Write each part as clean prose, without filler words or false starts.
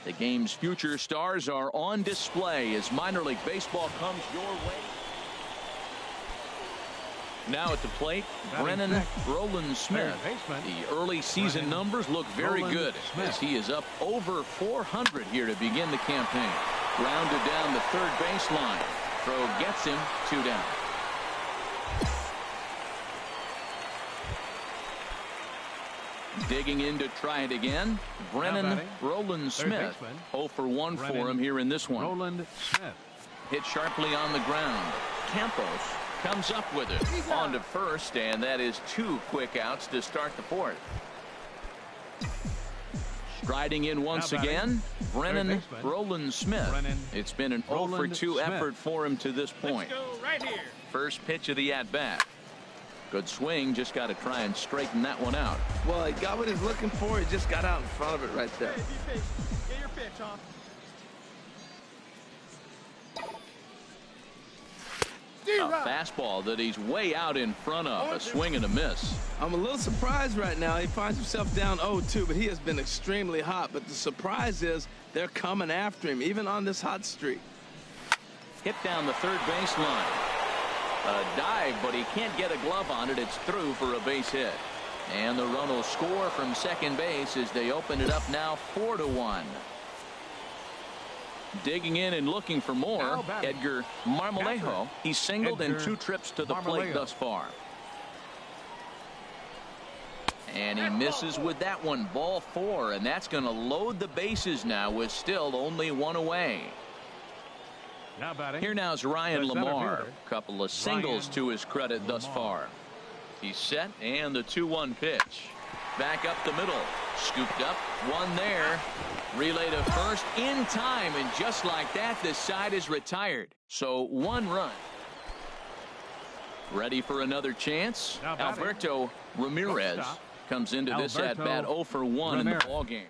The game's future stars are on display as minor league baseball comes your way. Now at the plate, Brennan Roland-Smith. The early season numbers look very good as he is up over 400 here to begin the campaign. Grounded down the third baseline. Throw gets him 2 down. Digging in to try it again, Brennan Roland-Smith. 0 for 1 for him here in this one. Roland-Smith. Hit sharply on the ground. Campos comes up with it. On to first, and that is 2 quick outs to start the 4th. Striding in once again, Brennan Roland-Smith. It's been an 0 for 2 effort for him to this point. First pitch of the at-bat. Good swing, just got to try and straighten that one out. Well, he got what he's looking for. He just got out in front of it right there. Get your pitch, huh? A fastball that he's way out in front of. A swing and a miss. I'm a little surprised right now. He finds himself down 0-2, but he has been extremely hot. But the surprise is they're coming after him, even on this hot streak. Hit down the third baseline. A dive, but he can't get a glove on it. It's through for a base hit. And the run will score from second base as they open it up now 4-1. Digging in and looking for more, Edgar Marmolejo. He's singled in 2 trips to the plate thus far. And he misses with that one. Ball 4, and that's going to load the bases now with still only 1 away. Here now is Ryan Lamar. Couple of singles to his credit thus far. He's set, and the 2-1 pitch. Back up the middle. Scooped up. 1 there. Relay to first in time, and just like that, this side is retired. So 1 run. Ready for another chance. Alberto Ramirez comes into this at-bat 0 for 1 in the ballgame.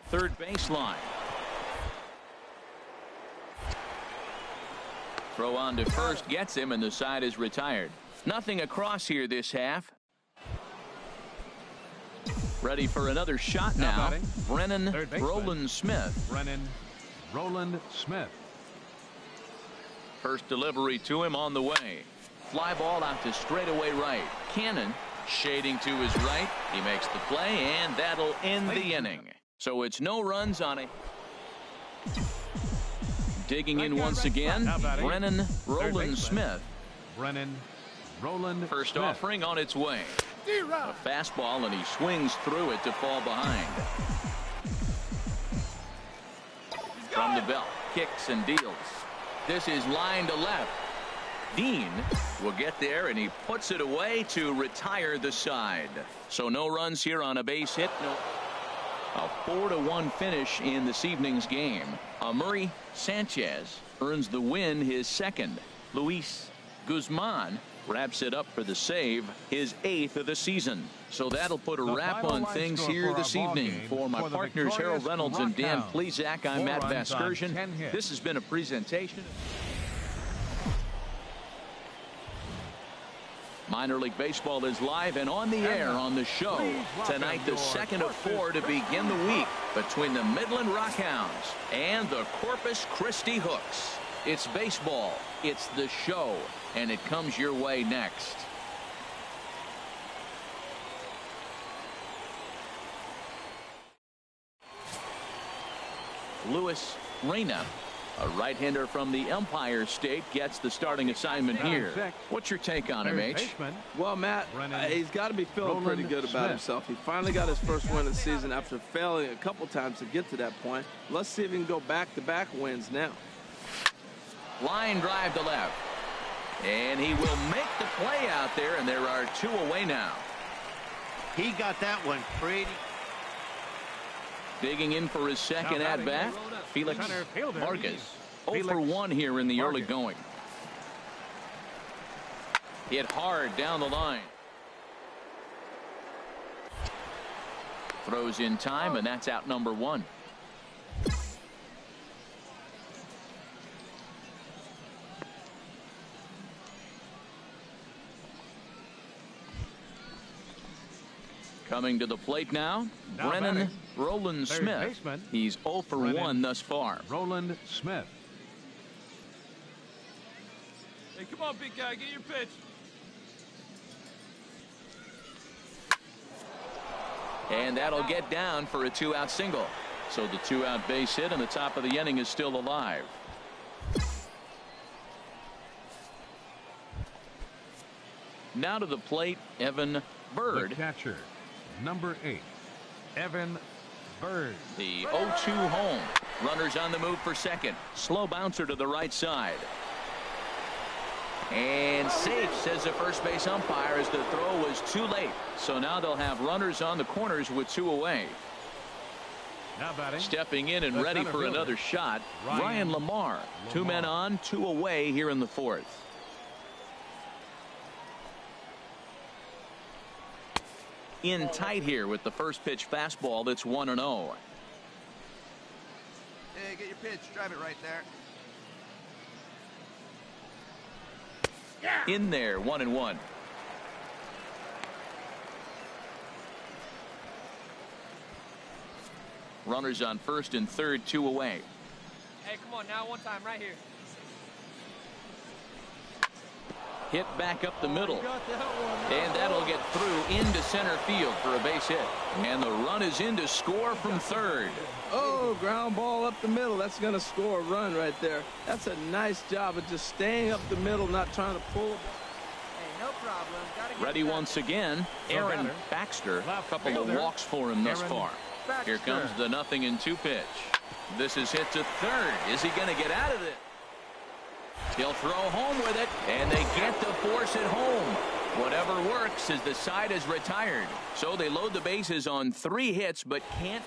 Third baseline. Throw on to first gets him, and the side is retired. Nothing across here this half. Ready for another shot now. Brennan Roland-Smith. First delivery to him on the way. Fly ball out to straightaway right. Cannon shading to his right. He makes the play, and that'll end the inning. So it's no runs on it. Digging in once again, Brennan Roland-Smith. First offering on its way. A fastball, and he swings through it to fall behind. From the belt, kicks and deals. This is line to left. Dean will get there, and he puts it away to retire the side. So no runs here on a base hit. No. A 4-1 finish in this evening's game. Murray Sanchez earns the win, his second. Luis Guzman wraps it up for the save, his 8th of the season. So that'll put a wrap on things here this evening. For my partners Harold Reynolds and Dan Plezak, I'm Matt Vasgersian. This has been a presentation. Minor League Baseball is live and on the air on the show. Tonight, the second of 4 to begin the week between the Midland Rockhounds and the Corpus Christi Hooks. It's baseball, it's the show, and it comes your way next. Luis Reyna, a right-hander from the Empire State, gets the starting assignment here. What's your take on him, H? Well, Matt, he's got to be feeling pretty good about himself. He finally got his first win of the season after failing a couple times to get to that point. Let's see if he can go back-to-back wins now. Line drive to left. And he will make the play out there, and there are 2 away now. He got that one pretty. Digging in for his second at-bat, Felix Vargas. 0 for 1 here in the early going. Hit hard down the line. Throws in time, and that's out number 1. Coming to the plate now Brennan Roland Smith. He's 0 for 1 thus far. Roland Smith. Hey, come on, big guy, get your pitch. And that'll get down for a 2-out single. So the 2-out base hit and the top of the inning is still alive. Now to the plate, Evan Bird. The catcher, number 8, Evan Bird. The 0-2 home. Runners on the move for second. Slow bouncer to the right side. And safe, says the first base umpire, as the throw was too late. So now they'll have runners on the corners with 2 away. Now batting. Stepping in and ready for another shot, Ryan Lamar. 2 men on, 2 away here in the 4th. In tight here with the first pitch fastball that's 1-0. Hey, get your pitch. Drive it right there. In there, 1-1. Runners on first and third, 2 away. Hey, come on now, one time right here. Hit back up the middle. And that'll get through into center field for a base hit. And the run is in to score from third. Oh, ground ball up the middle. That's going to score a run right there. That's a nice job of just staying up the middle, not trying to pull. Hey, no problem. Ready once again, Aaron Baxter. A couple of walks for him thus far. Here comes the 0-2 pitch. This is hit to third. Is he going to get out of it? He'll throw home with it, and they get the force at home. Whatever works as the side is retired. So they load the bases on 3 hits, but can't.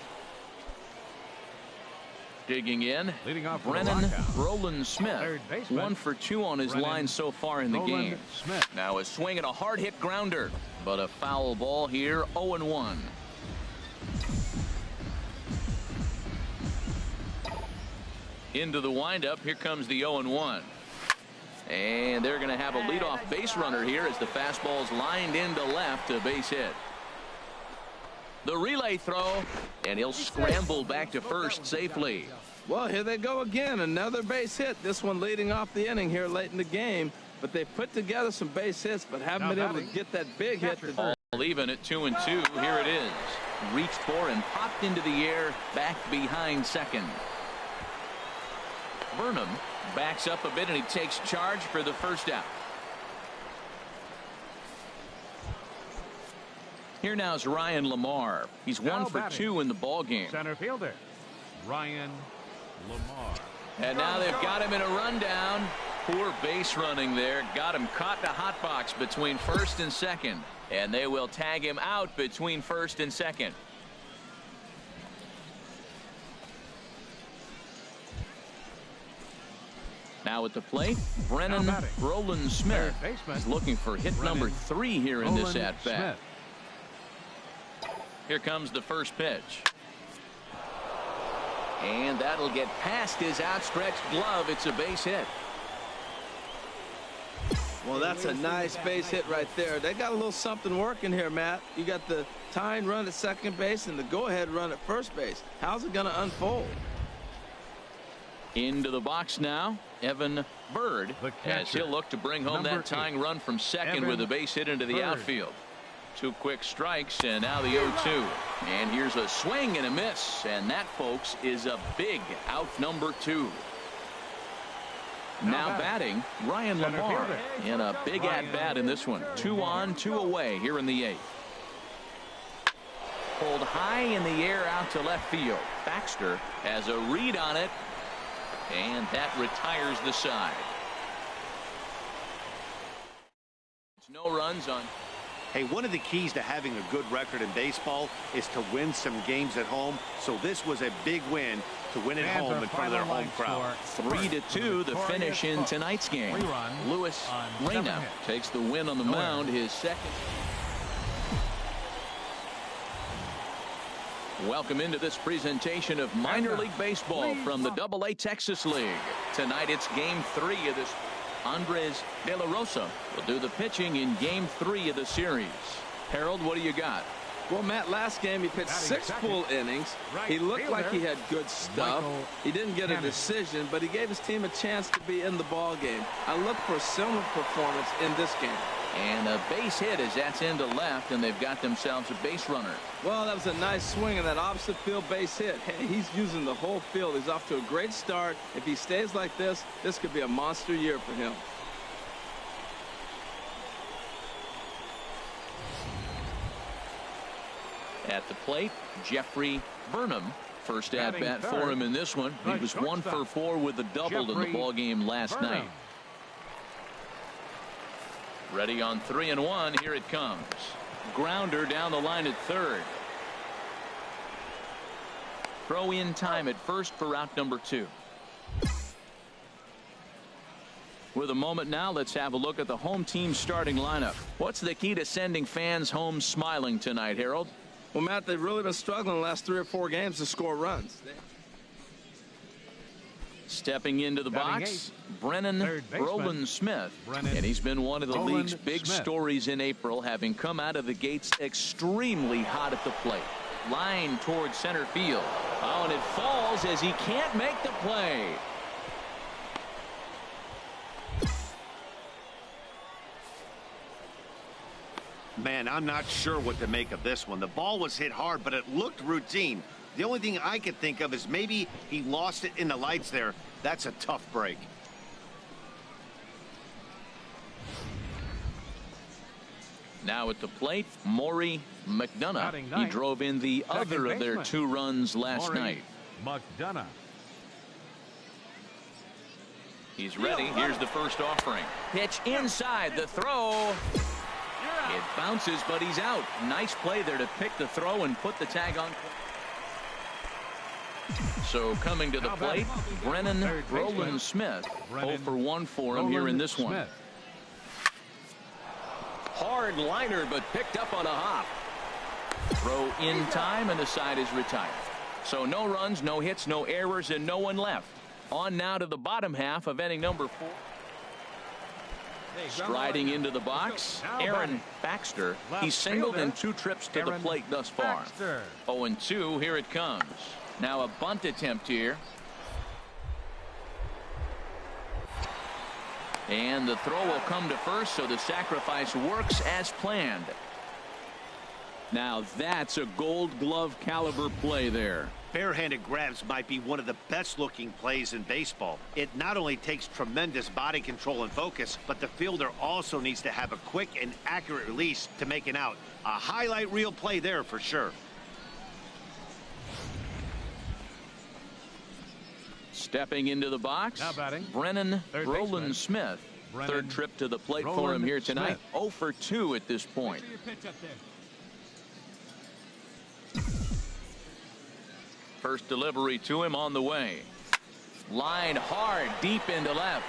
Digging in, leading off Brennan Roland Smith. 1 for 2 on his line so far in the game. Smith. Now a swing and a hard hit grounder, but a foul ball here, 0-1. Into the windup, here comes the 0-1. And they're going to have a leadoff base runner here as the fastball's lined into left, a base hit. The relay throw, and he'll scramble back to first safely. Well, here they go again. Another base hit. This one leading off the inning here late in the game. But they put together some base hits, but haven't been able to get that big hit. All even at 2-2. Here it is. Reached for and popped into the air back behind second. Burnham backs up a bit and he takes charge for the first out. Here now is Ryan Lamar. He's 1 for 2 in the ball game. Center fielder Ryan Lamar. And now they've got him in a rundown. Poor base running there. Got him caught in a hot box between first and second. And they will tag him out between first and second. Now at the plate, Brennan Roland Smith is looking for hit number 3 here in this at-bat. Here comes the first pitch. And that'll get past his outstretched glove. It's a base hit. Well, that's a nice base hit right there. They got a little something working here, Matt. You got the tying run at second base and the go-ahead run at first base. How's it going to unfold? Into the box now, Evan Bird, as he'll look to bring home that tying run from second with a base hit into the outfield. 2 quick strikes, and now the 0-2. And here's a swing and a miss, and that, folks, is a big out number 2. Now batting, Ryan Lamar in a big at-bat in this one. 2 on, 2 away here in the 8th. Pulled high in the air out to left field. Baxter has a read on it, and that retires the side. It's no runs on. Hey, one of the keys to having a good record in baseball is to win some games at home. So this was a big win to win at home in front of their home crowd. 3-2 the finish in tonight's game. Luis Reyna takes the win on the mound, his second. Welcome into this presentation of minor league baseball from the AA Texas League. Tonight it's game 3 of this. Andres De La Rosa will do the pitching in game 3 of the series. Harold, what do you got? Well, Matt, last game he pitched 6 full innings. He looked like he had good stuff. He didn't get a decision, but he gave his team a chance to be in the ball game. I look for a similar performance in this game. And a base hit as that's into left, and they've got themselves a base runner. Well, that was a nice swing in that opposite field base hit. Hey, he's using the whole field. He's off to a great start. If he stays like this could be a monster year for him. At the plate, Jeffrey Burnham. First at-bat for him in this one. He was 1 for 4 with a double in the ball game last night. Ready on 3-1. Here it comes. Grounder down the line at third. Throw in time at first for out number 2. With a moment now, let's have a look at the home team starting lineup. What's the key to sending fans home smiling tonight, Harold? Well, Matt, they've really been struggling the last 3 or 4 games to score runs. Stepping into the box, Brennan Roland Smith. And he's been one of the league's big stories in April, having come out of the gates extremely hot at the plate. Line towards center field. Oh, and it falls as he can't make the play. Man, I'm not sure what to make of this one. The ball was hit hard, but it looked routine. The only thing I could think of is maybe he lost it in the lights there. That's a tough break. Now at the plate, Maury McDonough. He drove in the other of their 2 runs last night. McDonough. He's ready. Here's the first offering. Pitch inside. The throw. It bounces, but he's out. Nice play there to pick the throw and put the tag on. So coming to the plate, Brennan Roland Smith. 0 for 1 for him here in this one. Hard liner, but picked up on a hop. Throw in time, and the side is retired. So no runs, no hits, no errors, and no one left. On now to the bottom half of inning number 4. Striding into the box, Aaron Baxter. He's singled in 2 trips to the plate thus far. 0-2, here it comes. Now a bunt attempt here. And the throw will come to first, so the sacrifice works as planned. Now that's a Gold Glove caliber play there. Barehanded grabs might be one of the best looking plays in baseball. It not only takes tremendous body control and focus, but the fielder also needs to have a quick and accurate release to make an out. A highlight reel play there for sure. Stepping into the box, Brennan Roland Smith. Third trip to the plate for him here tonight. 0 for 2 at this point. First delivery to him on the way. Line hard deep into left.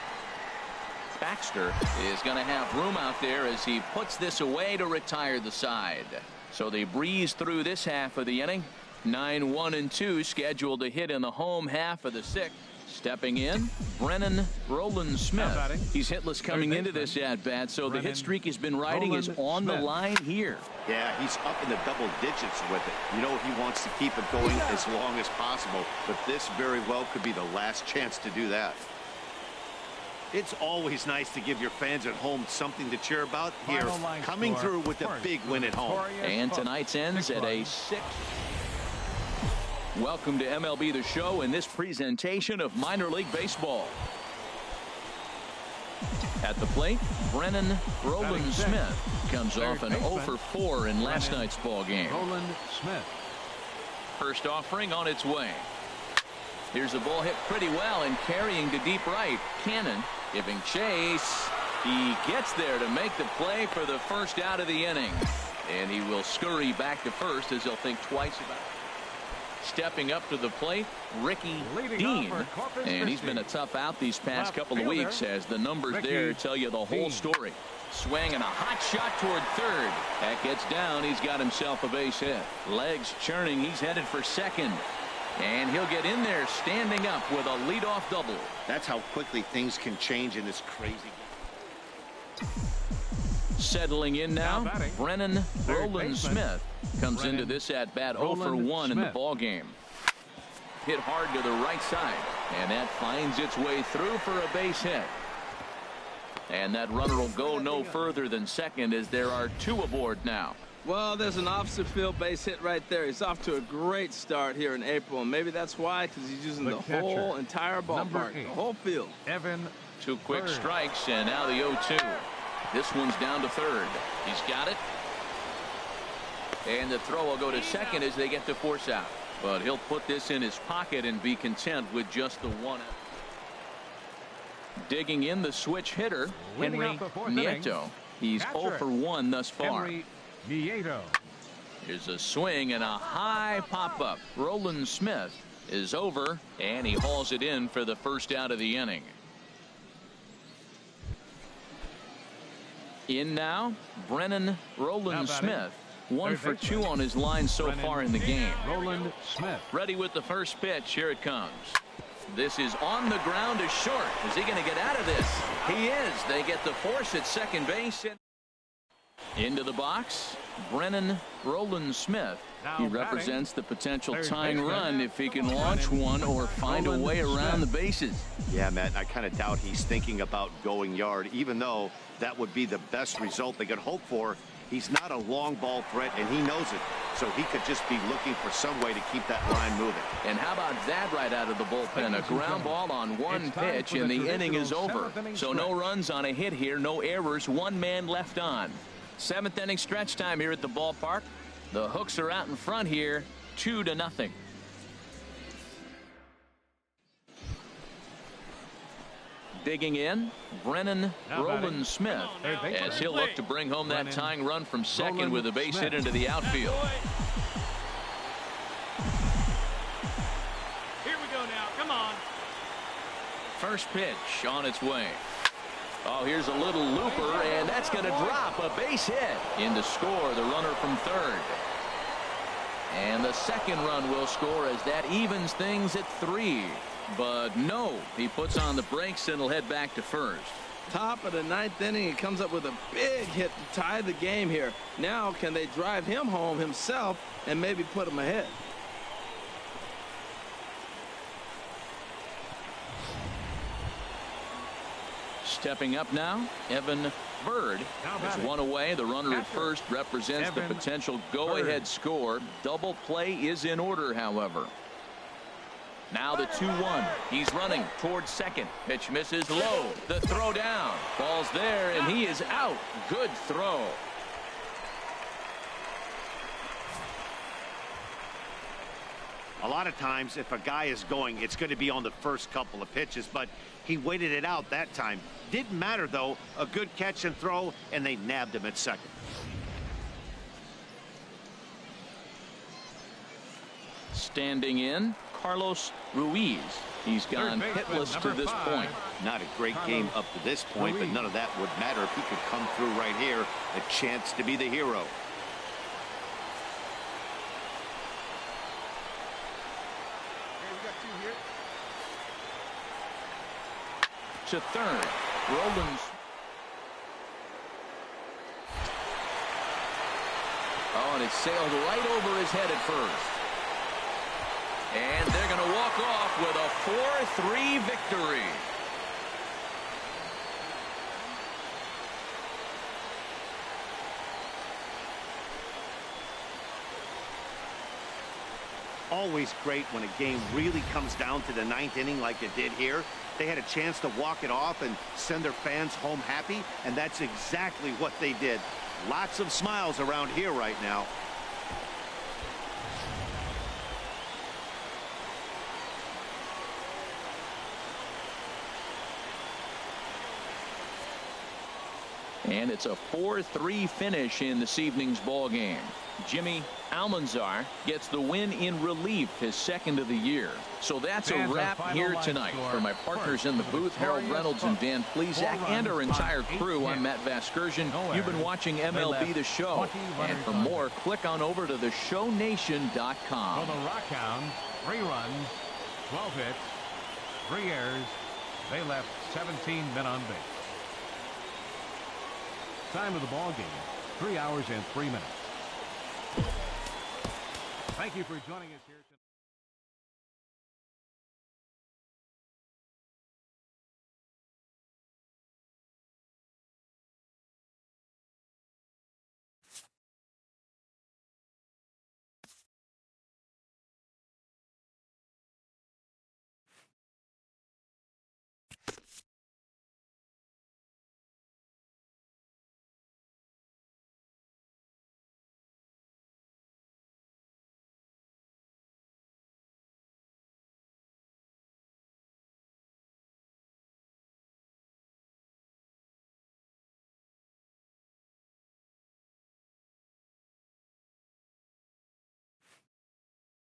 Baxter is going to have room out there as he puts this away to retire the side. So they breeze through this half of the inning. 9-1-2 scheduled to hit in the home half of the 6th. Stepping in, Brennan Roland Smith. He's hitless coming into this at-bat, so the hit streak he's been riding is on the line here. Yeah, he's up in the double digits with it. You know he wants to keep it going as long as possible, but this very well could be the last chance to do that. It's always nice to give your fans at home something to cheer about. Here, coming through with a big win at home. And tonight's ends at a 6. Welcome to MLB The Show in this presentation of minor league baseball. At the plate, Brennan Roland Smith comes off an 0 for 4 in last night's ball game. Roland Smith. First offering on its way. Here's the ball hit pretty well and carrying to deep right. Cannon giving chase. He gets there to make the play for the first out of the inning. And he will scurry back to first as he'll think twice about it. Stepping up to the plate, Ricky Dean. And he's been a tough out these past couple of weeks as the numbers there tell you the whole story. Swing and a hot shot toward third. That gets down. He's got himself a base hit. Legs churning. He's headed for second. And he'll get in there standing up with a leadoff double. That's how quickly things can change in this crazy game. Settling in now, Brennan Roland Smith comes into this at bat 0 for 1 in the ball game. Hit hard to the right side, and that finds its way through for a base hit. And that runner will go no further than second as there are 2 aboard now. Well, there's an opposite field base hit right there. He's off to a great start here in April, and maybe that's why, because he's using the whole entire ballpark, the whole field. Evan. 2 quick strikes, and now the 0-2. This one's down to third. He's got it. And the throw will go to second as they get the force out. But he'll put this in his pocket and be content with just the 1 out. Digging in the switch hitter, Henry Nieto. He's 0 for 1 thus far. Henry Nieto. Here's a swing and a high pop-up. Roland Smith is over, and he hauls it in for the first out of the inning. In now, Brennan Roland Smith. 1 for 2 on his line so far in the game. Roland Smith. Ready with the first pitch. Here it comes. This is on the ground to short. Is he going to get out of this? He is. They get the force at second base. Into the box, Brennan Roland Smith. He represents the potential tying run if he can launch one or find a way around the bases. Yeah, Matt, I kind of doubt he's thinking about going yard, even though that would be the best result they could hope for. He's not a long ball threat, and he knows it. So he could just be looking for some way to keep that line moving. And how about that right out of the bullpen? A ground ball on 1 pitch, and the inning is over. So no runs on a hit here, no errors, 1 man left on. 7th inning stretch time here at the ballpark. The Hooks are out in front here, 2-0. Digging in, Brennan Roland Smith, as he'll look to bring home that tying run from second with a base hit into the outfield. Here we go now. Come on. First pitch on its way. Oh, here's a little looper, and that's going to drop a base hit. In to score the runner from third. And the second run will score as that evens things at 3. But no, he puts on the brakes and will head back to first. Top of the 9th inning, he comes up with a big hit to tie the game here. Now can they drive him home himself and maybe put him ahead? Stepping up now, Evan Bird is 1 away. The runner at first represents the potential go-ahead score. Double play is in order, however. Now the 2-1. He's running towards second. Pitch misses low. The throw down. Ball's there, and he is out. Good throw. A lot of times, if a guy is going, it's going to be on the first couple of pitches, but he waited it out that time. Didn't matter, though. A good catch and throw, and they nabbed him at second. Standing in, Carlos Ruiz. He's gone hitless to this point. Not a great game up to this point, but none of that would matter if he could come through right here. A chance to be the hero. To third, Roland's. Oh, and it sailed right over his head at first. And they're going to walk off with a 4-3 victory. Always great when a game really comes down to the 9th inning like it did here. They had a chance to walk it off and send their fans home happy, and that's exactly what they did. Lots of smiles around here right now. And it's a 4-3 finish in this evening's ball game. Jimmy Almanzar gets the win in relief, his second of the year. So that's a wrap here tonight. For my partners in the booth, Harold Reynolds and Dan Plesac, and our entire crew, I'm Matt Vasgersian. You've been watching MLB The Show. And for more, click on over to theshownation.com. For the Rockhounds, 3 runs, 12 hits, 3 errors. They left 17 men on base. Time of the ball game, 3 hours and 3 minutes. Thank you for joining us here tonight.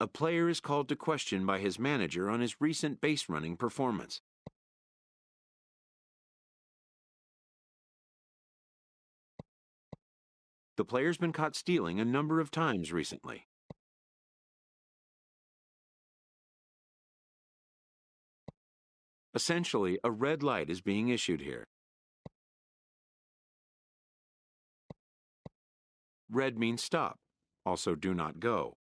A player is called to question by his manager on his recent base running performance. The player's been caught stealing a number of times recently. Essentially, a red light is being issued here. Red means stop, also do not go.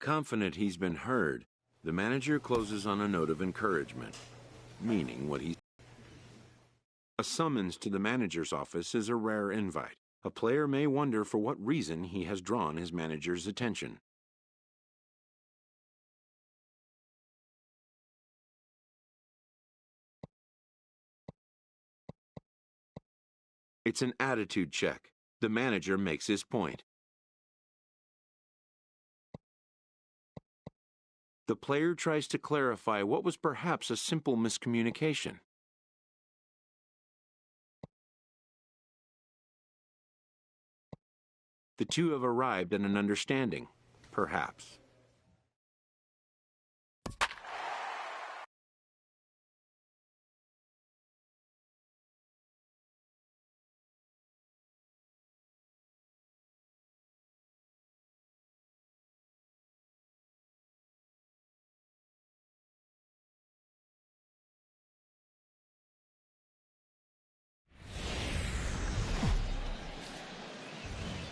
Confident he's been heard, the manager closes on a note of encouragement, meaning what he... A summons to the manager's office is a rare invite. A player may wonder for what reason he has drawn his manager's attention. It's an attitude check. The manager makes his point. The player tries to clarify what was perhaps a simple miscommunication. The two have arrived at an understanding, perhaps.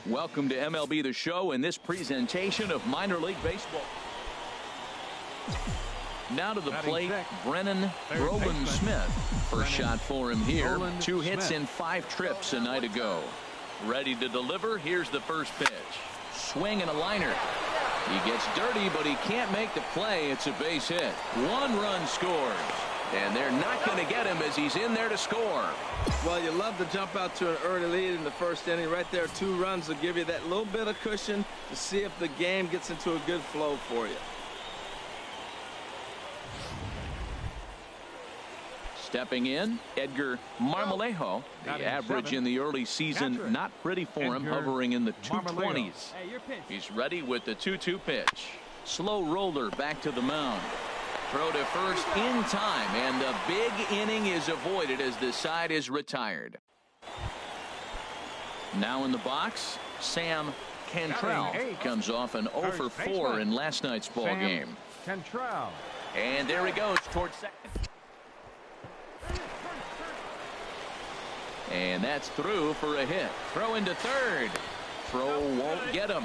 Welcome to MLB The Show in this presentation of minor league baseball. Now to the plate, Brennan Roland Smith. First shot for him here. 2 hits in 5 trips a night ago. Ready to deliver. Here's the first pitch. Swing and a liner. He gets dirty, but he can't make the play. It's a base hit. 1 run scores. And they're not going to get him as he's in there to score. Well, you love to jump out to an early lead in the first inning. Right there, 2 runs will give you that little bit of cushion to see if the game gets into a good flow for you. Stepping in, Edgar Marmolejo. The average in the early season, not pretty for him, hovering in the 220s. He's ready with the 2-2 pitch. Slow roller back to the mound. Throw to first in time, and the big inning is avoided as the side is retired. Now in the box, Sam Cantrell comes off an 0 for 4 in last night's ball game. Cantrell. And there he goes towards second. And that's through for a hit. Throw into third. Throw won't get him.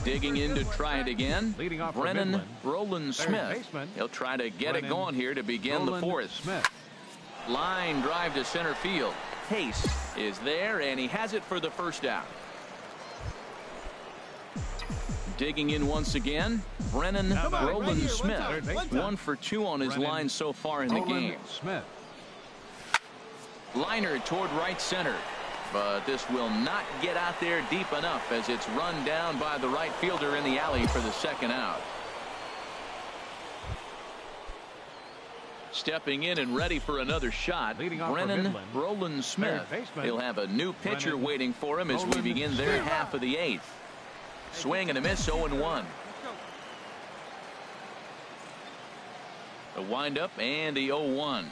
Digging in to try it again. Brennan Roland Smith. He'll try to get it going here to begin the 4th. Line drive to center field. Pace is there, and he has it for the first out. Digging in once again, Brennan Roland Smith. 1 for 2 on his line so far in the game. Liner toward right center. But this will not get out there deep enough as it's run down by the right fielder in the alley for the second out. Stepping in and ready for another shot, Brennan Roland Smith. He'll have a new pitcher waiting for him as we begin their half of the 8th. Swing and a miss, 0-1. The windup and the 0-1.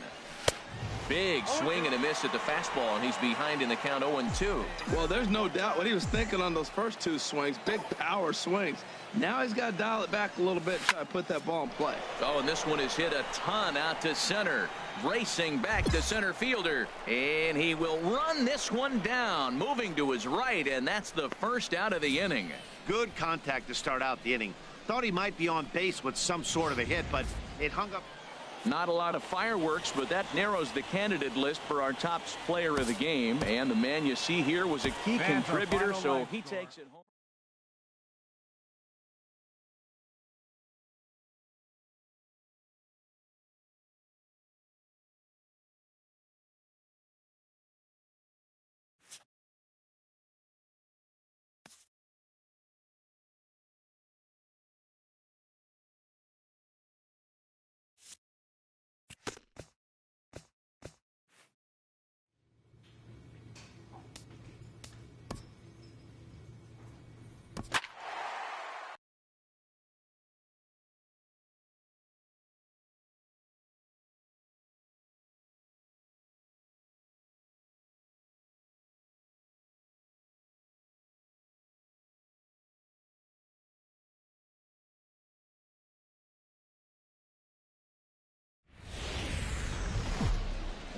Big swing and a miss at the fastball, and he's behind in the count 0-2. Well, there's no doubt what he was thinking on those first two swings. Big power swings. Now he's got to dial it back a little bit and try to put that ball in play. Oh, and this one is hit a ton out to center. Racing back to center fielder. And he will run this one down, moving to his right, and that's the first out of the inning. Good contact to start out the inning. Thought he might be on base with some sort of a hit, but it hung up. Not a lot of fireworks, but that narrows the candidate list for our top player of the game. And the man you see here was a key contributor, so he takes it home.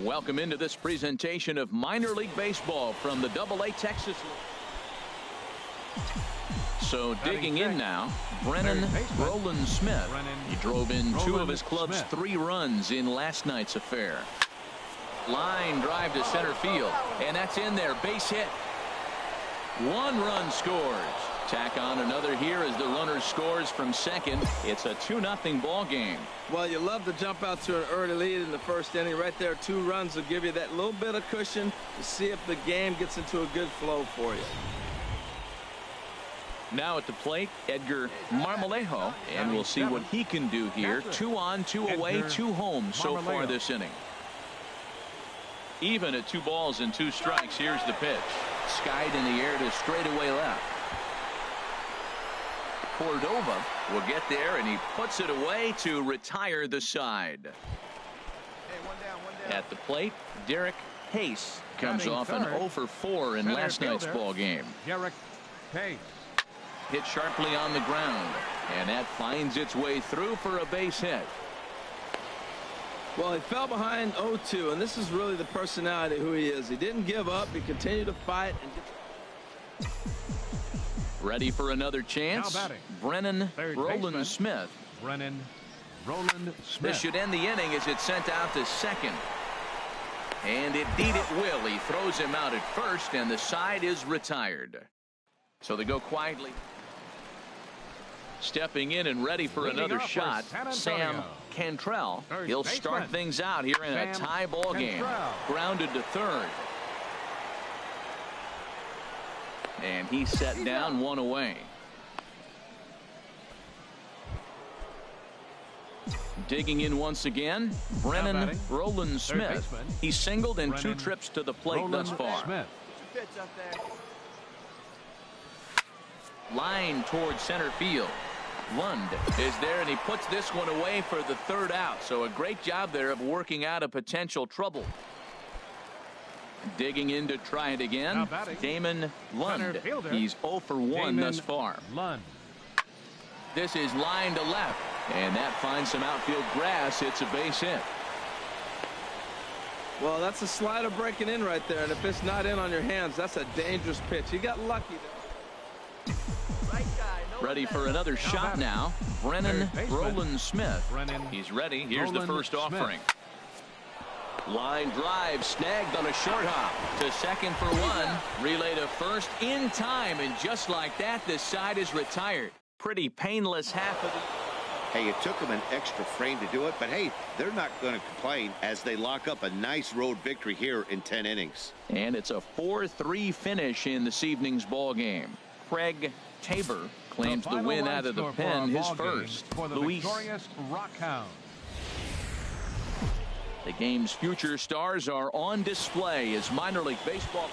Welcome into this presentation of minor league baseball from the AA Texas League. So digging in now, Brennan Roland Smith. He drove in two of his club's 3 runs in last night's affair. Line drive to center field, and that's in there. Base hit. 1 run scores. Tack on another here as the runner scores from second. It's a 2-0 ball game. Well, you love to jump out to an early lead in the first inning. Right there, 2 runs will give you that little bit of cushion to see if the game gets into a good flow for you. Now at the plate, Edgar Marmolejo, and we'll see what he can do here. 2 on, 2 away, 2 home so far this inning. Even at 2 balls and 2 strikes, here's the pitch. Skied in the air to straightaway left. Cordova will get there, and he puts it away to retire the side. Hey, one down. At the plate, Derek Pace comes off an 0 for 4 in last night's ball game. Derek Pace. Hit sharply on the ground, and that finds its way through for a base hit. Well, he fell behind 0-2, and this is really the personality who he is. He didn't give up. He continued to fight. And ready for another chance. Brennan Roland Smith. Brennan Roland Smith. This should end the inning as it's sent out to second. And indeed it will. He throws him out at first, and the side is retired. So they go quietly. Stepping in and ready for another shot, Sam Cantrell. He'll start things out here in a tie ball game. Grounded to third. And he's set down 1 away. Digging in once again, Brennan Roland Smith. He's singled in 2 trips to the plate thus far. Line towards center field. Lund is there, and he puts this one away for the 3rd out. So a great job there of working out a potential trouble. Digging in to try it again, Damon Lund. He's 0 for 1 thus far. This is line to left, and that finds some outfield grass. It's a base hit. well, that's a slider breaking in right there, and if it's not in on your hands, that's a dangerous pitch. He got lucky there. Ready for another shot now. Brennan Roland Smith. He's ready. Here's the first offering. Line drive snagged on a short hop to second for 1. Relay to first in time, and just like that, this side is retired. Pretty painless half of the... Hey, it took them an extra frame to do it, but hey, they're not going to complain as they lock up a nice road victory here in 10 innings. And it's a 4-3 finish in this evening's ball game. Craig Tabor claims the win out of the pen, his first. Luis. The game's future stars are on display as minor league baseball.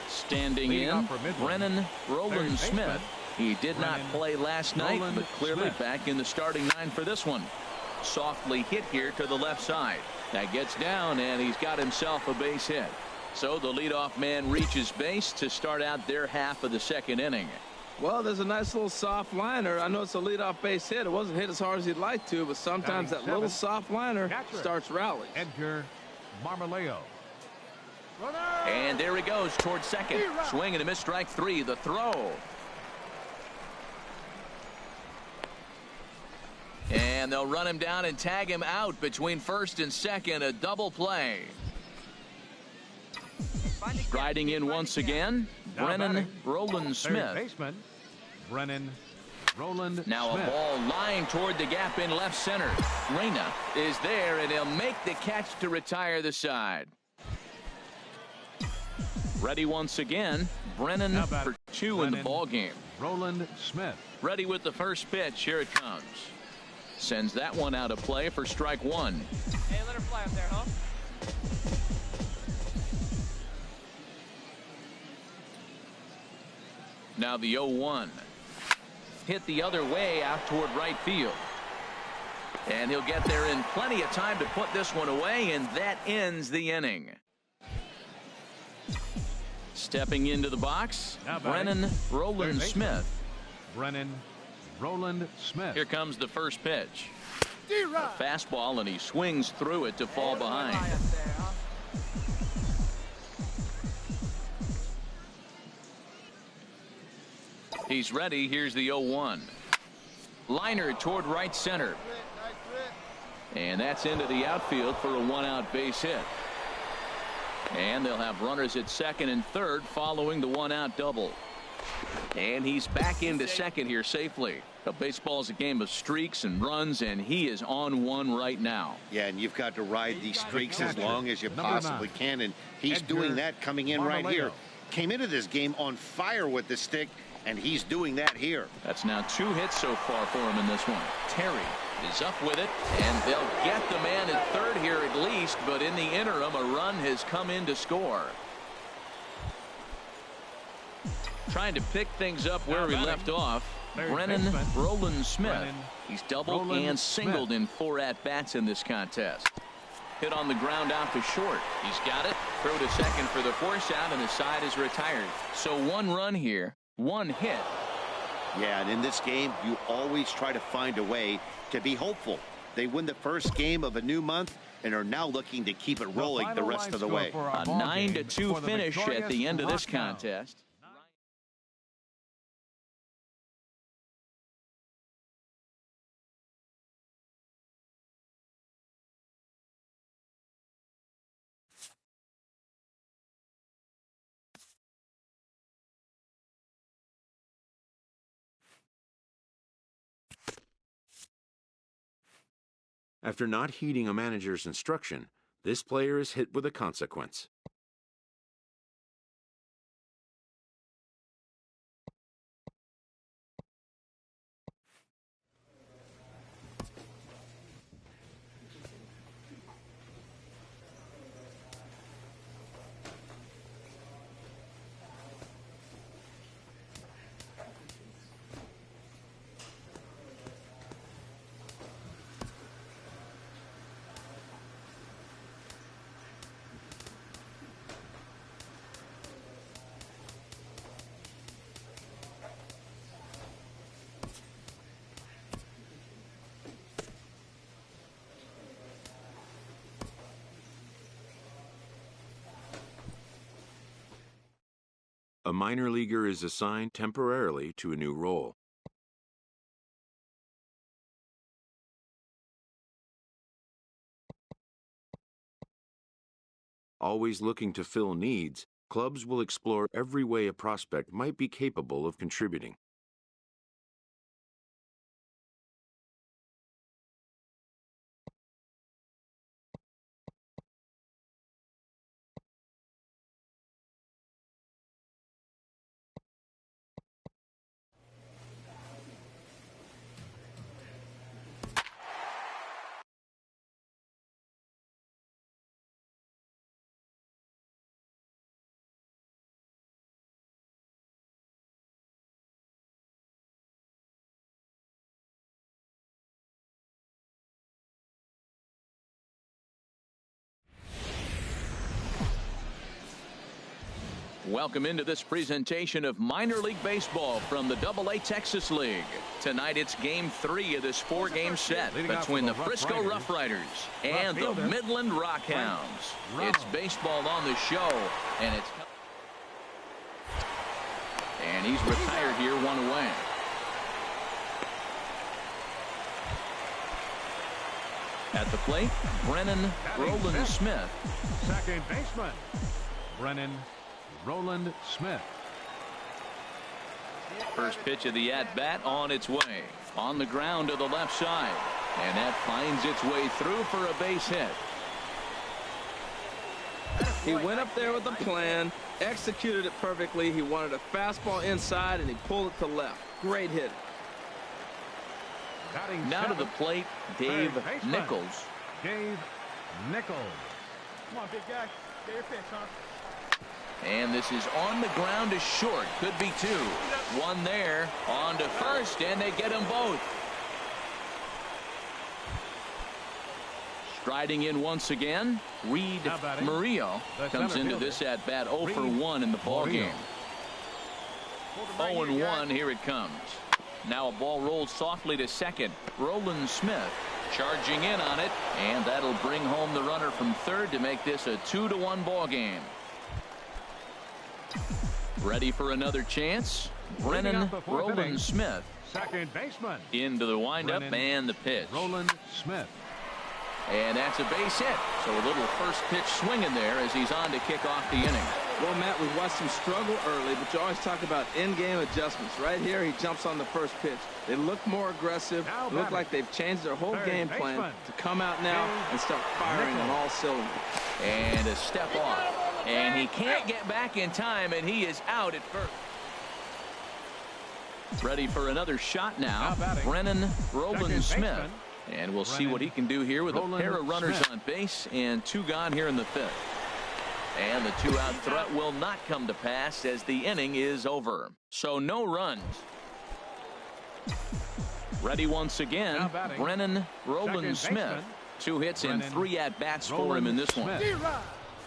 Standing in, Brennan Roland Smith. He did not play last night, but clearly back in the starting 9 for this one. softly hit here to the left side. That gets down, and he's got himself a base hit. So the leadoff man reaches base to start out their half of the second inning. Well, there's a nice little soft liner. I know it's a leadoff base hit. It wasn't hit as hard as he'd like to, but sometimes that little soft liner starts rallies. Edgar Marmoleo. And there he goes towards second. Swing and a miss, strike three. The throw. And they'll run him down and tag him out between first and second. A double play. Striding in once again, Brennan Roland Smith. Baseman, Brennan Roland now Smith. A ball lined toward the gap in left center. Reyna is there, and he'll make the catch to retire the side. Ready once again, Brennan for two in the ball game. Roland Smith. Ready with the first pitch. Here it comes. Sends that one out of play for strike one. Hey, let her fly up there, huh? Now the 0-1. Hit the other way out toward right field. And he'll get there in plenty of time to put this one away, and that ends the inning. Stepping into the box, Brennan Roland Smith. Brennan Roland Smith. Here comes the first pitch. A fastball, and he swings through it to fall behind. He's ready. Here's the 0-1. Liner toward right center. And that's into the outfield for a one-out base hit. And they'll have runners at second and third following the one-out double. And he's back into second here safely. Baseball's a game of streaks and runs, and he is on one right now. Yeah, and you've got to ride these streaks as long as you possibly can, and he's doing that coming in right here. Came into this game on fire with the stick, and he's doing that here. That's now 2 hits so far for him in this one. Terry is up with it, and they'll get the man at third here at least, but in the interim, a run has come in to score. Trying to pick things up where we left off. Brennan Roland Smith. He's doubled and singled in 4 at-bats in this contest. Hit on the ground out to short. He's got it. Throw to second for the force out, and the side is retired. So 1 run here, 1 hit. Yeah, and in this game, you always try to find a way to be hopeful. They win the first game of a new month and are now looking to keep it rolling the rest of the way. A 9-2 finish at the end of this contest. After not heeding a manager's instruction, this player is hit with a consequence. A minor leaguer is assigned temporarily to a new role. Always looking to fill needs, clubs will explore every way a prospect might be capable of contributing. Welcome into this presentation of minor league baseball from the AA Texas League. Tonight it's game 3 of this 4-game set between the Frisco Rough Riders and the Midland Rockhounds. It's baseball on the show, and he's retired here, 1 away. At the plate, Brennan Roland Smith. Second baseman, Brennan Roland Smith. First pitch of the at-bat on its way. On the ground to the left side. And that finds its way through for a base hit. He went up there with a plan, executed it perfectly. He wanted a fastball inside, and he pulled it to left. Great hit. Now to the plate, Dave Nichols. Dave Nichols. Come on, big guy. Get your pitch, huh? And this is on the ground to short. Could be 2. 1 there. On to first, and they get them both. Striding in once again, Reed Murillo comes into this at-bat 0 for 1 in the ballgame. 0-1, here it comes. Now a ball rolls softly to second. Roland Smith charging in on it, and that'll bring home the runner from third to make this a 2-1 ball game. Ready for another chance. Brennan Roland Smith. Second baseman. Into the windup and the pitch. Roland Smith. And that's a base hit. So a little first pitch swing in there as he's on to kick off the inning. Well, Matt, we've watched him struggle early, but you always talk about in-game adjustments. Right here, he jumps on the first pitch. They look more aggressive. Look like they've changed their whole game plan to come out now and start firing on all cylinders. And a step off. And he can't get back in time, and he is out at first. Ready for another shot now. Brennan Roland Smith. And we'll see what he can do here with a pair of runners on base and 2 gone here in the 5th. And the 2-out threat will not come to pass as the inning is over. So no runs. Ready once again, Brennan Roland Smith. 2 hits and 3 at-bats for him in this one.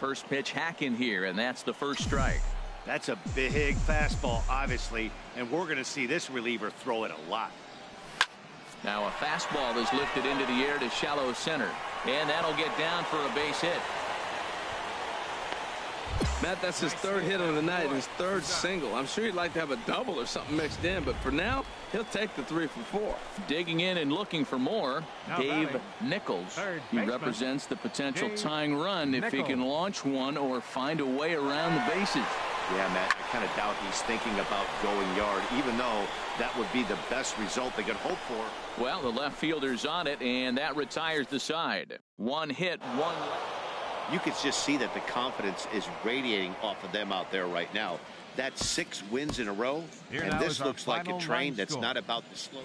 First pitch hack in here, and that's the first strike. That's a big fastball, obviously, and we're going to see this reliever throw it a lot. Now a fastball is lifted into the air to shallow center, and that'll get down for a base hit. Matt, that's his 3rd hit of the night, his 3rd single. I'm sure he'd like to have a double or something mixed in, but for now, he'll take the 3 for 4. Digging in and looking for more, Dave Nichols. He represents the potential tying run if he can launch one or find a way around the bases. Yeah, Matt, I kind of doubt he's thinking about going yard, even though that would be the best result they could hope for. Well, the left fielder's on it, and that retires the side. 1 hit, 1. You could just see that the confidence is radiating off of them out there right now. That's 6 wins in a row, and this looks like a train that's not about to slow.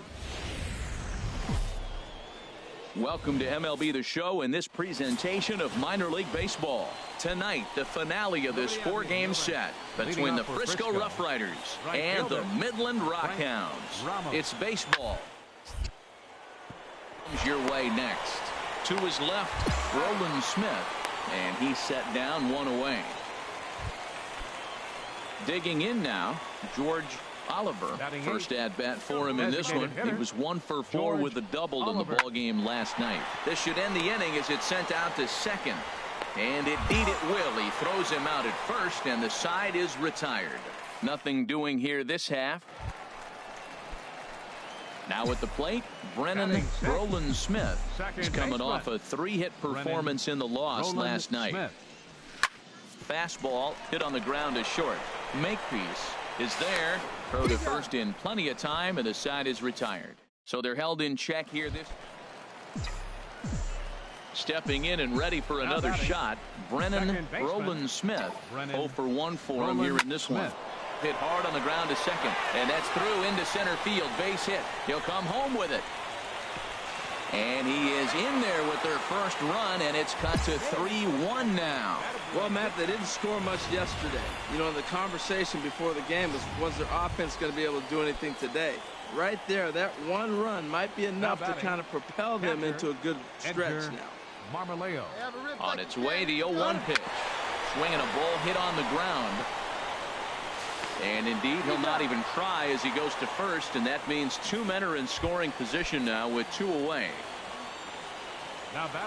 Welcome to MLB The Show in this presentation of minor league baseball. Tonight, the finale of this 4-game set between the Frisco Rough Riders and the Midland Rockhounds. It's baseball. Comes your way next. To his left, Roland Smith. And he's set down 1 away. Digging in now, George Oliver. First at-bat for him in this one. He was 1 for 4 with a double in the ballgame last night. This should end the inning as it's sent out to second. And indeed it will. He throws him out at first, and the side is retired. Nothing doing here this half. Now at the plate, Brennan Roland Smith. He's coming off a 3-hit performance in the loss last night. Fastball hit on the ground to short. Makepeace is there. Throw to first in plenty of time, and the side is retired. So they're held in check here. Stepping in and ready for another shot, Brennan Roland Smith. 0 for 1 for him here in this one. Hit hard on the ground to second, and that's through into center field. Base hit. He'll come home with it. And he is in there with their first run, and it's cut to 3-1 now. Well, Matt, they didn't score much yesterday. You know, the conversation before the game was their offense going to be able to do anything today? Right there, that 1 run might be enough to kind of propel them into a good stretch now. On its way, the 0-1 pitch. Swinging a ball hit on the ground. And indeed, he'll not even try as he goes to first, and that means 2 men are in scoring position now with 2 away.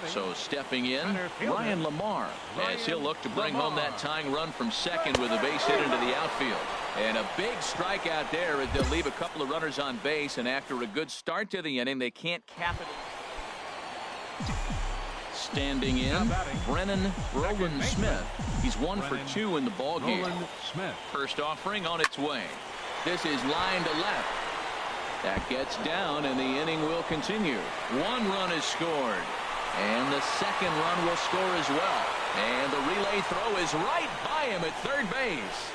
So stepping in, Ryan Lamar, as he'll look to bring home that tying run from second with a base hit into the outfield. And a big strikeout there as they'll leave a couple of runners on base, and after a good start to the inning, they can't cap it. Standing in, Brennan Roland Smith. He's 1 for 2 in the ball game. First offering on its way. This is line to left. That gets down, and the inning will continue. 1 run is scored. And the second run will score as well. And the relay throw is right by him at third base.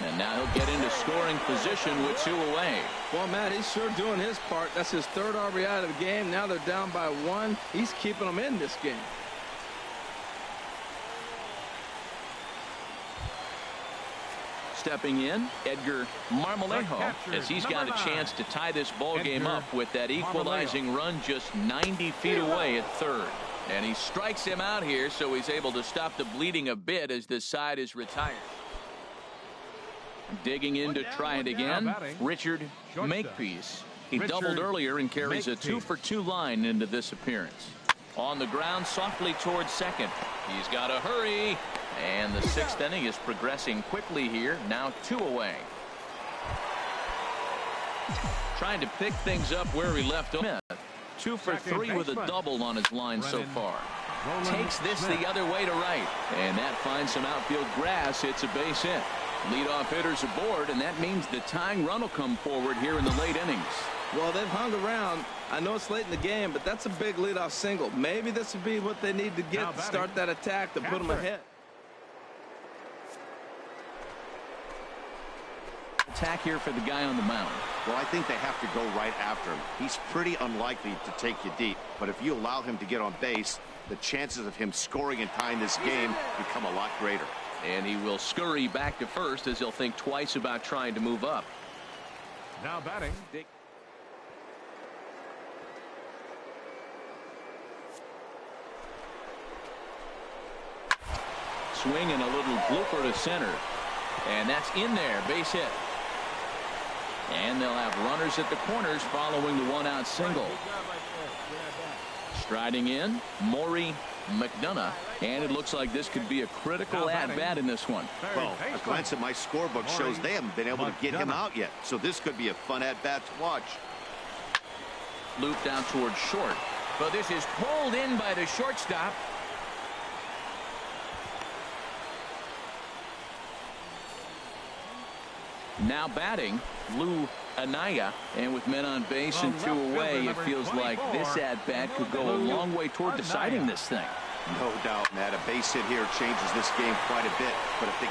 And now he'll get into scoring position with 2 away. Well, Matt, he's sure doing his part. That's his 3rd RBI of the game. Now they're down by 1. He's keeping them in this game. Stepping in, Edgar Marmolejo, as he's got a chance to tie this ball game up with that equalizing run just 90 feet away at third. And he strikes him out here, so he's able to stop the bleeding a bit as this side is retired. Digging in to try it again, Richard Makepeace. He doubled earlier and carries a 2 for 2 line into this appearance. On the ground softly towards second. He's got to hurry. And the 6th inning is progressing quickly here. Now 2 away. Trying to pick things up where he left off. 2 for 3 with a double on his line so far. Takes this the other way to right. And that finds some outfield grass. It's a base hit. Leadoff hitters aboard, and that means the tying run will come forward here in the late innings. Well, they've hung around. I know it's late in the game, but that's a big leadoff single. Maybe this would be what they need to get to start that attack to put them ahead. Attack here for the guy on the mound. Well, I think they have to go right after him. He's pretty unlikely to take you deep, but if you allow him to get on base, the chances of him scoring and tying this game become a lot greater. And he will scurry back to first as he'll think twice about trying to move up. Now batting. Swing and a little blooper to center. And that's in there. Base hit. And they'll have runners at the corners following the 1-out single. Striding in, Maury McDonough. And it looks like this could be a critical at-bat in this one. Well, a glance at my scorebook shows they haven't been able to get him out yet. So this could be a fun at-bat to watch. Looped out towards short. But this is pulled in by the shortstop. Now batting, Lou Anaya, and with men on base and 2 away, it feels like this at-bat could go a long way toward deciding this thing. No doubt, Matt. A base hit here changes this game quite a bit. But if they...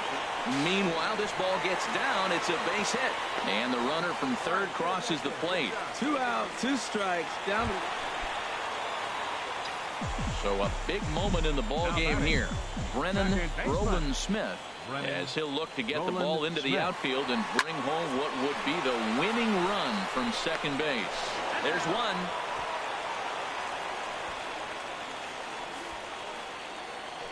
Meanwhile, this ball gets down. It's a base hit. And the runner from third crosses the plate. 2 out, 2 strikes. Down. So a big moment in the ball game here. Brennan Roland Smith, as he'll look to get the ball into the outfield and bring home what would be the winning run from second base. There's one.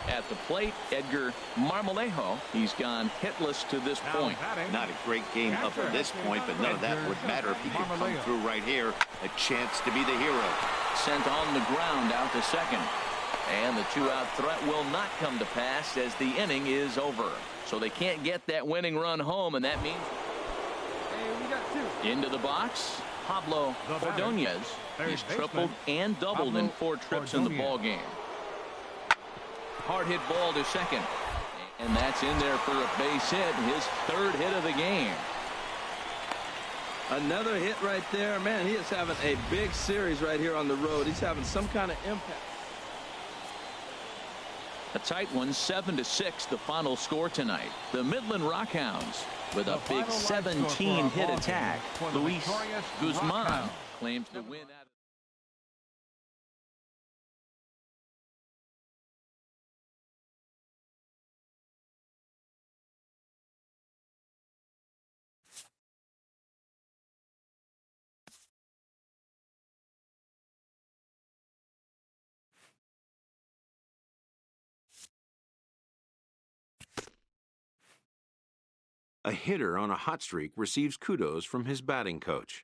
At the plate, Edgar Marmolejo. He's gone hitless to this point. Not a great game up to this point, but none of that would matter if he could come through right here. A chance to be the hero. Sent on the ground out to second. And the 2-out threat will not come to pass as the inning is over. So they can't get that ordinance run home, and that means into the box, Pablo Ordonez. He's tripled and doubled in 4 trips in the ball game. Hard hit ball to second. And that's in there for a base hit, his 3rd hit of the game. Another hit right there. Man, he is having a big series right here on the road. He's having some kind of impact. A tight one, 7-6, the final score tonight. The Midland Rockhounds with a big 17-hit attack. Luis Guzman claims the win. A hitter on a hot streak receives kudos from his batting coach.